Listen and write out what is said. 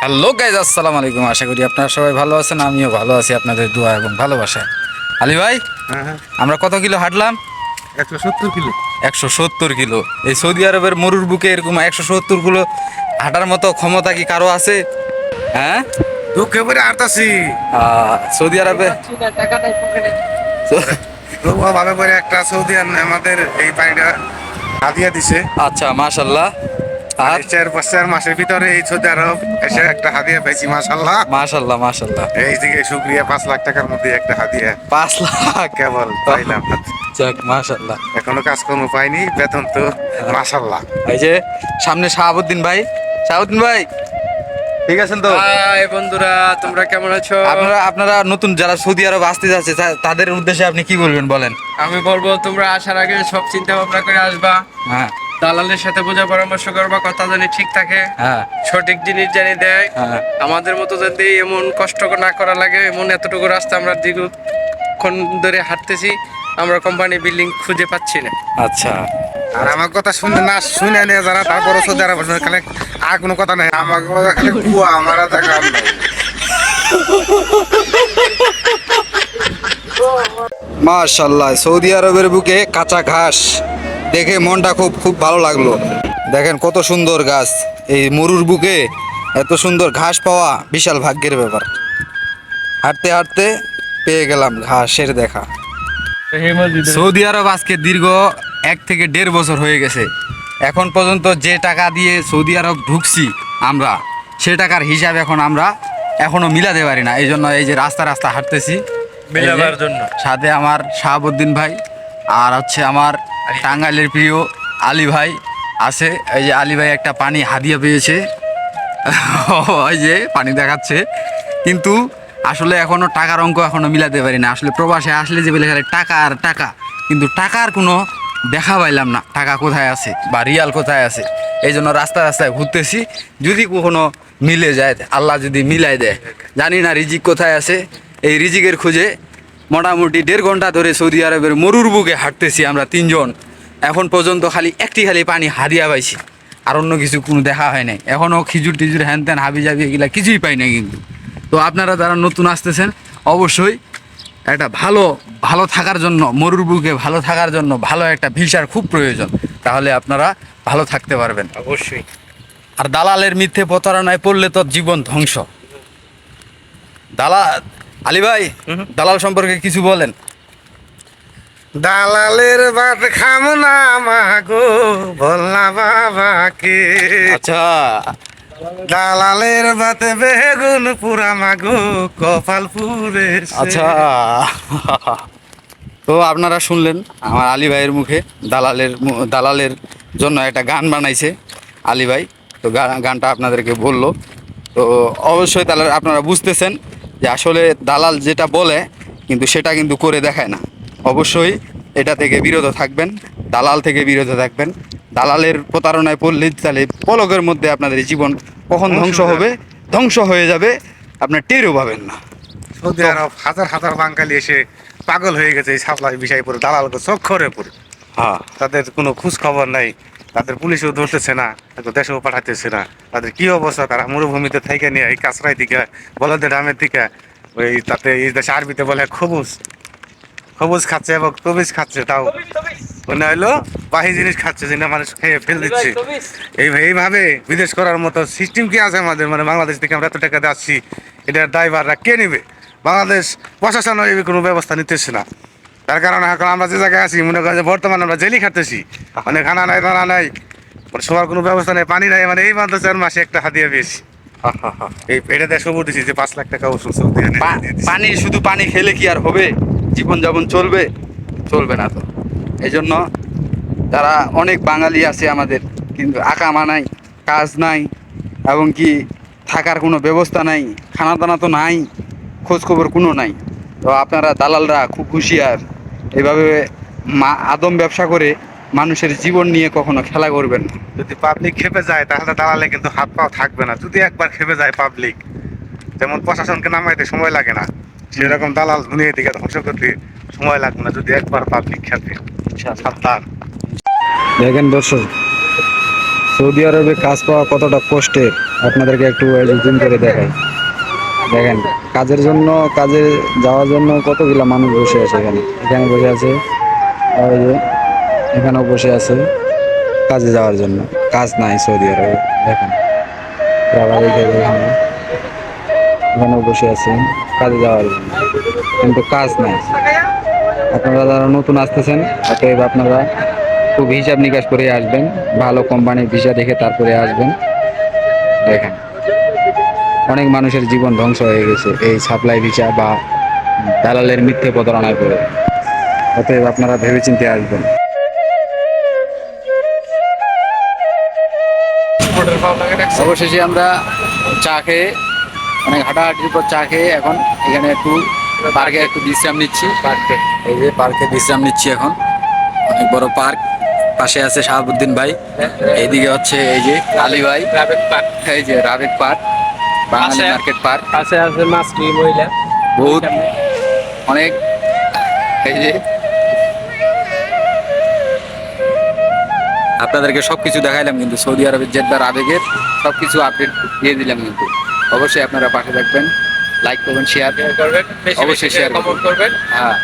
Hello guys, আসসালামু আলাইকুম। আশা করি আপনারা সবাই ভালো আছেন, আমিও ভালো আছি আপনাদের দোয়া এবং ভালোবাসায়। আলী ভাই, হ্যাঁ হ্যাঁ, আমরা কত কিলো হাঁটলাম? 170 কিলো। 170 কিলো। এই সৌদি আরবের মরুর বুকে এরকম 170 কিলো হাঁটার মতো ক্ষমতা কি কারো আছে? হ্যাঁ, দুঃখে পরে হাঁটতাছি। সৌদি আরবে ভাবে করে একটা সৌদি আমাদের এই পানিটা হাদিয়া দিছে। আচ্ছা, মাশাল্লাহ। আর এই 4-5 মাসের ভিতরে এই সৌদি আরব এসে একটা হাদিয়া পেয়েছি, মাশাল্লাহ। মাশাল্লাহ মাশাল্লাহ। এই দিকে শুক্রিয়া, 5 লাখ টাকার মধ্যে একটা হাদিয়া 5 লাখ কেবল পাইলাম। যাক, মাশাল্লাহ। এখনো কাজকর্ম পাইনি, বেতন তো মাশাল্লাহ। এই যে সামনে শাহাবুদ্দিন ভাই। শাহাবুদ্দিন ভাই, ঠিক আছেন তো? হাই বন্ধুরা, তোমরা কেমন আছো? আপনারা নতুন যারা সৌদি আরব আসতে যাচ্ছে তাদের উদ্দেশ্যে আপনি কি বলবেন বলেন? আমি বলবো তোমরা আসার আগে সব চিন্তা ভাবনা করে আসবা। হ্যাঁ দালালের সাথে বোঝা পরামর্শ করবা, কথা জানি ঠিক থাকে, হ্যাঁ সঠিক জিনিস জানি দেয়। হ্যাঁ। আমাদের মতো যদি এমন কষ্ট না করা লাগে, এমন এতটুকু রাস্তা আমরা দীর্ঘক্ষণ ধরে হাঁটতেছি, আমরা কোম্পানি বিল্ডিং খুঁজে পাচ্ছি না। আচ্ছা, আর আমার কথা শুনে না শুনে নিয়ে যারা তারপরে সৌদি আরব আসবে, খালি আর কোনো কথা নাই, আমার কথা খালি কুয়া, আমার আর দেখা নাই। মাশাআল্লাহ। সৌদি আরবের বুকে কাঁচা ঘাস দেখে মনটা খুব খুব ভালো লাগলো। দেখেন কত সুন্দর গাছ, এই মরুর বুকে এত সুন্দর ঘাস পাওয়া বিশাল ভাগ্যের ব্যাপার। হাঁটতে হাঁটতে পেয়ে গেলাম ঘাসের দেখা। সৌদি আরব আজকে দীর্ঘ 1 থেকে 1.5 বছর হয়ে গেছে। এখন পর্যন্ত যে টাকা দিয়ে সৌদি আরব ঢুকছি আমরা, সে টাকার হিসাব আমরা এখনো মিলাতে পারি না। এই জন্য এই যে রাস্তা রাস্তা হাঁটতেছি মিলাবার জন্য। সাথে আমার শাহাবুদ্দিন ভাই আর হচ্ছে আমার টাঙ্গাইলের প্রিয় আলী ভাই আছে। এই যে আলী ভাই একটা পানি হাদিয়া পেয়েছে, ওই যে পানি দেখাচ্ছে। কিন্তু আসলে এখনো টাকার অঙ্ক এখনো মিলাতে পারি না। আসলে প্রবাসে আসলে যে বলে খালি টাকা আর টাকা, কিন্তু টাকার কোনো দেখা পাইলাম না। টাকা কোথায় আছে বা রিয়াল কোথায় আছে? এই জন্য রাস্তায় রাস্তায় ঘুরতেছি। যদি কখনো মিলে যায়, আল্লাহ যদি মিলাই দেয়, জানি না রিজিক কোথায় আছে। এই রিজিকের খুঁজে মোটামুটি 1.5 ঘন্টা ধরে সৌদি আরবের মরুর বুকে হাঁটতেছি আমরা তিনজন। এখন পর্যন্ত খালি পানি হাদিয়া পাইছি, আর অন্য কিছু কোনো দেখা হয় নাই। এখনও খিজুর টিজুর হ্যান ত্যান হাবি জাবি এগুলা কিছুই পাই না। কিন্তু তো আপনারা যারা নতুন আসতেছেন, অবশ্যই একটা ভালো ভালো থাকার জন্য, মরুর বুকে ভালো থাকার জন্য ভালো একটা ভিসার খুব প্রয়োজন। তাহলে আপনারা ভালো থাকতে পারবেন। অবশ্যই। আর দালালের মিথ্যে প্রতারণায় পড়লে তো জীবন ধ্বংস। দালাল আলী ভাই, দালাল সম্পর্কে কিছু বলেন। দালালের বাট খাম না মাগো, বলনা বাবাকে। আচ্ছা দালালের বাতে বেগুন পুরা মাগো, কপাল পুরে। আচ্ছা, তো আপনারা শুনলেন আমার আলী ভাইয়ের মুখে। দালালের জন্য একটা গান বানাইছে আলী ভাই। তো গানটা আপনাদেরকে বললো। তো অবশ্যই তাহলে আপনারা বুঝতেছেন যে আসলে দালাল যেটা বলে কিন্তু সেটা কিন্তু করে দেখায় না। অবশ্যই এটা থেকে বিরত থাকবেন, দালাল থেকে বিরত থাকবেন। দালালের প্রতারণায় পড়লে তাহলে পলকের মধ্যে আপনাদের জীবন কখন ধ্বংস হবে, ধ্বংস হয়ে যাবে, আপনার টেরও পাবেন না। সৌদি আরব হাজার হাজার বাঙালি এসে পাগল হয়ে গেছে এই সাপ্লাই বিষয় পরে, দালালকে চক্ষরে পড়ে। হ্যাঁ, তাদের কোনো খোঁজ খবর নাই, তাদের পুলিশও ধরতেছে না, তাদের দেশেও পাঠাতেছে না। তাদের কি অবস্থা, তারা মরুভূমিতে থেকে নিয়ে এই কাঁচরাই দিকে, বলদের ডামের দিকে, ওই তাতে এই দেশে আরবিতে বলে খবুজ খবুজ খাচ্ছে এবং তবিজ খাচ্ছে। তাও মনে হইলো বাহি জিনিস খাচ্ছে, যেটা মানুষ খেয়ে ফেল দিচ্ছে। এইভাবে বিদেশ করার মতো সিস্টেম কি আছে আমাদের? মানে বাংলাদেশ থেকে আমরা এত টাকা যাচ্ছি, এটার দায়ভাররা কে নেবে? বাংলাদেশ প্রশাসন এই কোনো ব্যবস্থা নিতেছে না। তার কারণে এখন আমরা যে জায়গায় আছি, মনে করেন যে বর্তমানে আমরা জেলি খাটতেছি, মানে খানা নাই দানা নাই, মানে সবার কোনো ব্যবস্থা নেই, পানি নাই। মানে এই মাত্র 4 মাসে একটা হাদিয়া পেয়েছি। এই এটা দিয়ে সবুর দিচ্ছি যে 5 লাখ টাকা ওষুধ সৌদি আরবে দিয়ে দিছি। পানি শুধু পানি খেলে কি আর হবে? জীবনযাপন চলবে? চলবে না। তো এই জন্য যারা অনেক বাঙালি আছে আমাদের, কিন্তু আকামা নাই, কাজ নাই, এবং কি থাকার কোনো ব্যবস্থা নাই, খানা দানা তো নাই, খোঁজ খবর কোনো নাই। তো আপনারা দালালরা খুব হুঁশিয়ার। এভাবে আদম ব্যবসা করে মানুষের জীবন নিয়ে কখনো খেলা করবেন না। যদি পাবলিক খেপে যায় তাহলে দালালে কিন্তু হাত পাও থাকবে না। যদি একবার খেপে যায় পাবলিক, যেমন প্রশাসনকে নামাইতে সময় লাগে না, সেরকম দালাল দুনিয়া দিকে ধ্বংস করতে সময় লাগবে না যদি একবার পাবলিক খেপে। সাবধান। দেখেন দর্শক, সৌদি আরবে কাজ পাওয়া কতটা কষ্টের আপনাদেরকে একটু জুম করে দেখাই। দেখেন কাজের জন্য, কাজে যাওয়ার জন্য কতগুলা মানুষ বসে আছে এখানে। এখানে বসে আছে, আর এই যে এখানেও বসে আছে কাজে যাওয়ার জন্য। কাজ নাই সৌদি আরবে, দেখেন এখানে এখানেও বসে আছে কাজে যাওয়ার জন্য, কিন্তু কাজ নাই। আপনারা যারা নতুন আসতেছেন অতএব আপনারা খুব হিসাব নিকাশ করে আসবেন, ভালো কোম্পানির ভিসা দেখে তারপরে আসবেন। দেখেন অনেক মানুষের জীবন ধ্বংস হয়ে গেছে এই সাপ্লাই ভিসা বা দালালের মিথ্যে প্রতারণায় পড়ে। অতএব আপনারা ভেবেচিন্তে আসবেন। অবশেষে আমরা চা খেয়ে, অনেক হাঁটাহাঁটির পর চা খেয়ে এখন এখানে একটু পার্কে একটু বিশ্রাম নিচ্ছি। পার্কে, এই যে পার্কে বিশ্রাম নিচ্ছি এখন। অনেক বড় পার্ক, পাশে আছে শাহাবুদ্দিন ভাই, এইদিকে হচ্ছে এই যে আলী ভাই, এই যে রাবেক পার্ক, বাঙালি মার্কেট পার্ক, পাশে আছে মাছলি মহিলা বহুত অনেক। এই যে আপনাদেরকে সবকিছু দেখাইলাম, কিন্তু সৌদি আরবের জেদ্দার আবেগের সবকিছু আপডেট দিয়ে দিলাম। কিন্তু অবশ্যই আপনারা পাশে থাকবেন, লাইক করবেন, শেয়ার করবেন, অবশ্যই শেয়ার কমেন্ট করবেন। হ্যাঁ।